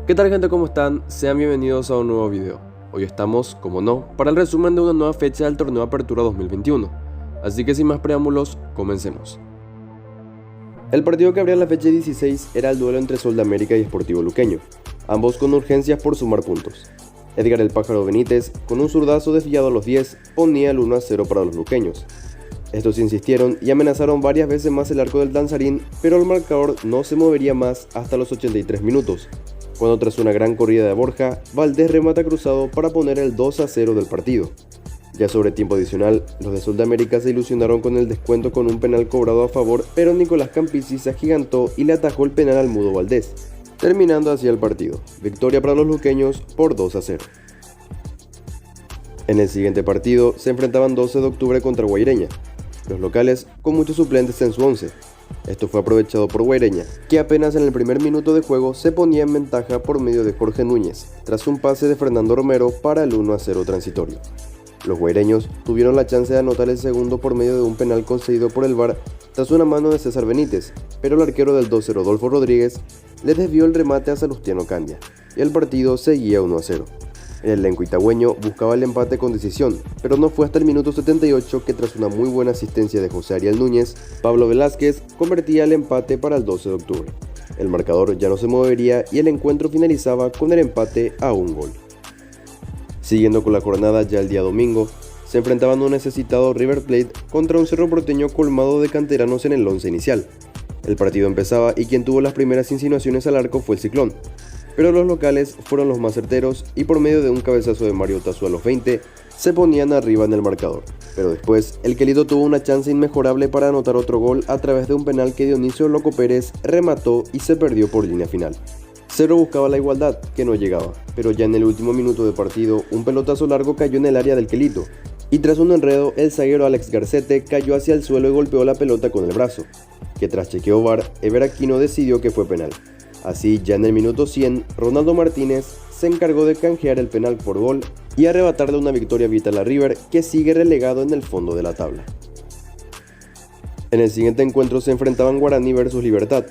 ¿Qué tal, gente? ¿Cómo están? Sean bienvenidos a un nuevo video. Hoy estamos, como no, para el resumen de una nueva fecha del torneo Apertura 2021. Así que sin más preámbulos, comencemos. El partido que abría la fecha 16 era el duelo entre Sol de América y Sportivo Luqueño, ambos con urgencias por sumar puntos. Edgar el Pájaro Benítez, con un zurdazo desviado a los 10, ponía el 1-0 para los luqueños. Estos insistieron y amenazaron varias veces más el arco del danzarín, pero el marcador no se movería más hasta los 83 minutos, cuando tras una gran corrida de Borja, Valdés remata cruzado para poner el 2-0 del partido. Ya sobre tiempo adicional, los de Sol de América se ilusionaron con el descuento con un penal cobrado a favor, pero Nicolás Campisi se agigantó y le atajó el penal al mudo Valdés, terminando así el partido. Victoria para los luqueños por 2-0. En el siguiente partido se enfrentaban 12 de octubre contra Guaireña, los locales con muchos suplentes en su 11. Esto fue aprovechado por Guaireña, que apenas en el primer minuto de juego se ponía en ventaja por medio de Jorge Núñez, tras un pase de Fernando Romero para el 1-0 transitorio. Los guaireños tuvieron la chance de anotar el segundo por medio de un penal concedido por el VAR tras una mano de César Benítez, pero el arquero del 2-0 Adolfo Rodríguez le desvió el remate a Salustiano Candia, y el partido seguía 1-0. El elenco itagüeño buscaba el empate con decisión, pero no fue hasta el minuto 78 que tras una muy buena asistencia de José Ariel Núñez, Pablo Velázquez convertía el empate para el 12 de octubre. El marcador ya no se movería y el encuentro finalizaba con el empate a un gol. Siguiendo con la jornada ya el día domingo, se enfrentaban un necesitado River Plate contra un Cerro Porteño colmado de canteranos en el once inicial. El partido empezaba y quien tuvo las primeras insinuaciones al arco fue el Ciclón, pero los locales fueron los más certeros y por medio de un cabezazo de Mario Tazú a los 20 se ponían arriba en el marcador. Pero después el Quelito tuvo una chance inmejorable para anotar otro gol a través de un penal que Dionisio Loco Pérez remató y se perdió por línea final. Cerro buscaba la igualdad, que no llegaba, pero ya en el último minuto de partido un pelotazo largo cayó en el área del Quelito, y tras un enredo el zaguero Alex Garcete cayó hacia el suelo y golpeó la pelota con el brazo, que tras chequeo VAR, Ever Aquino decidió que fue penal. Así, ya en el minuto 100, Ronaldo Martínez se encargó de canjear el penal por gol y arrebatarle una victoria vital a River, que sigue relegado en el fondo de la tabla. En el siguiente encuentro se enfrentaban Guaraní versus Libertad,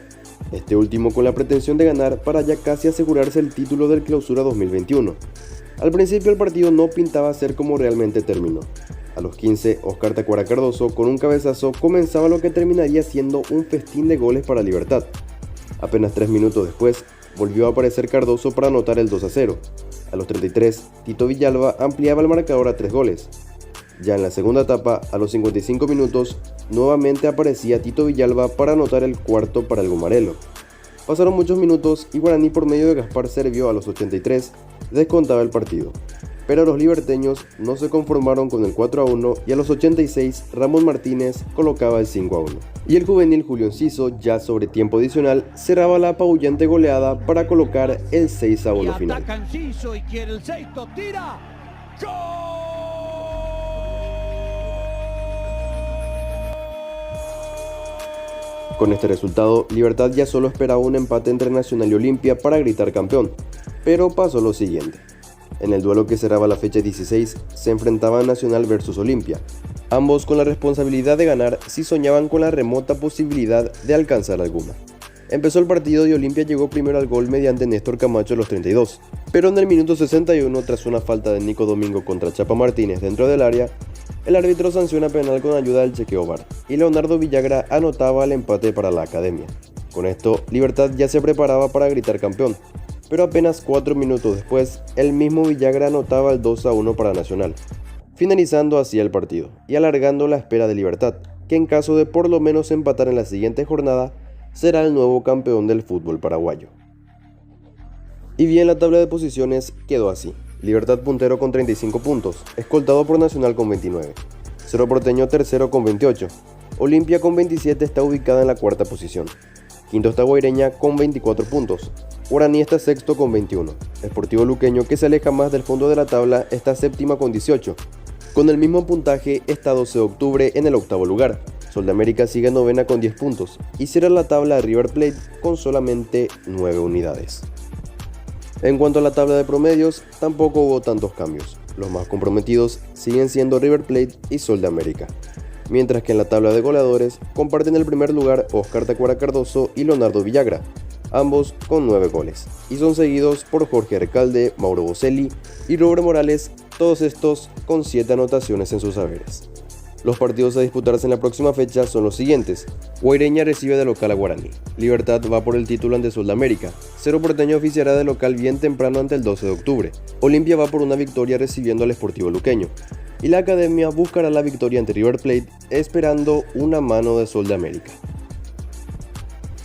este último con la pretensión de ganar para ya casi asegurarse el título del Clausura 2021. Al principio el partido no pintaba ser como realmente terminó. A los 15, Oscar Tacuara Cardoso con un cabezazo comenzaba lo que terminaría siendo un festín de goles para Libertad. Apenas 3 minutos después, volvió a aparecer Cardoso para anotar el 2-0. A los 33, Tito Villalba ampliaba el marcador a 3 goles. Ya en la segunda etapa, a los 55 minutos, nuevamente aparecía Tito Villalba para anotar el cuarto para el Gumarelo. Pasaron muchos minutos y Guaraní por medio de Gaspar Servio a los 83 descontaba el partido. Pero los liberteños no se conformaron con el 4-1 y a los 86 Ramón Martínez colocaba el 5-1. Y el juvenil Julio Enciso, ya sobre tiempo adicional, cerraba la apabullante goleada para colocar el 6-1 final. Con este resultado, Libertad ya solo esperaba un empate entre Nacional y Olimpia para gritar campeón, pero pasó lo siguiente. En el duelo que cerraba la fecha 16, se enfrentaban Nacional versus Olimpia, ambos con la responsabilidad de ganar si soñaban con la remota posibilidad de alcanzar alguna. Empezó el partido y Olimpia llegó primero al gol mediante Néstor Camacho a los 32, pero en el minuto 61, tras una falta de Nico Domingo contra Chapa Martínez dentro del área, el árbitro sanciona penal con ayuda del chequeo VAR, y Leonardo Villagra anotaba el empate para la academia. Con esto, Libertad ya se preparaba para gritar campeón, pero apenas 4 minutos después, el mismo Villagra anotaba el 2-1 para Nacional, finalizando así el partido, y alargando la espera de Libertad, que en caso de por lo menos empatar en la siguiente jornada, será el nuevo campeón del fútbol paraguayo. Y bien, la tabla de posiciones quedó así. Libertad puntero con 35 puntos, escoltado por Nacional con 29. Cerro Porteño tercero con 28. Olimpia con 27 está ubicada en la cuarta posición. Quinto está Guaireña con 24 puntos. Guaraní está sexto con 21. Sportivo Luqueño, que se aleja más del fondo de la tabla, está séptima con 18. Con el mismo puntaje está 12 de octubre en el octavo lugar. Sol de América sigue novena con 10 puntos y cierra la tabla de River Plate con solamente 9 unidades. En cuanto a la tabla de promedios, tampoco hubo tantos cambios. Los más comprometidos siguen siendo River Plate y Sol de América, mientras que en la tabla de goleadores comparten el primer lugar Oscar Tacuara Cardoso y Leonardo Villagra, ambos con 9 goles, y son seguidos por Jorge Recalde, Mauro Boselli y Robert Morales, todos estos con 7 anotaciones en sus haberes. Los partidos a disputarse en la próxima fecha son los siguientes. Guaireña recibe de local a Guaraní. Libertad va por el título ante Sol de América. Cerro Porteño oficiará de local bien temprano ante el 12 de octubre. Olimpia va por una victoria recibiendo al Sportivo Luqueño. Y la Academia buscará la victoria ante River Plate esperando una mano de Sol de América.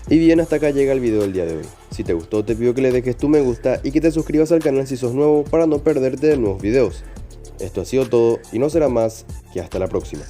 Y bien, hasta acá llega el video del día de hoy. Si te gustó, te pido que le dejes tu me gusta y que te suscribas al canal si sos nuevo para no perderte de nuevos videos. Esto ha sido todo y no será más que hasta la próxima.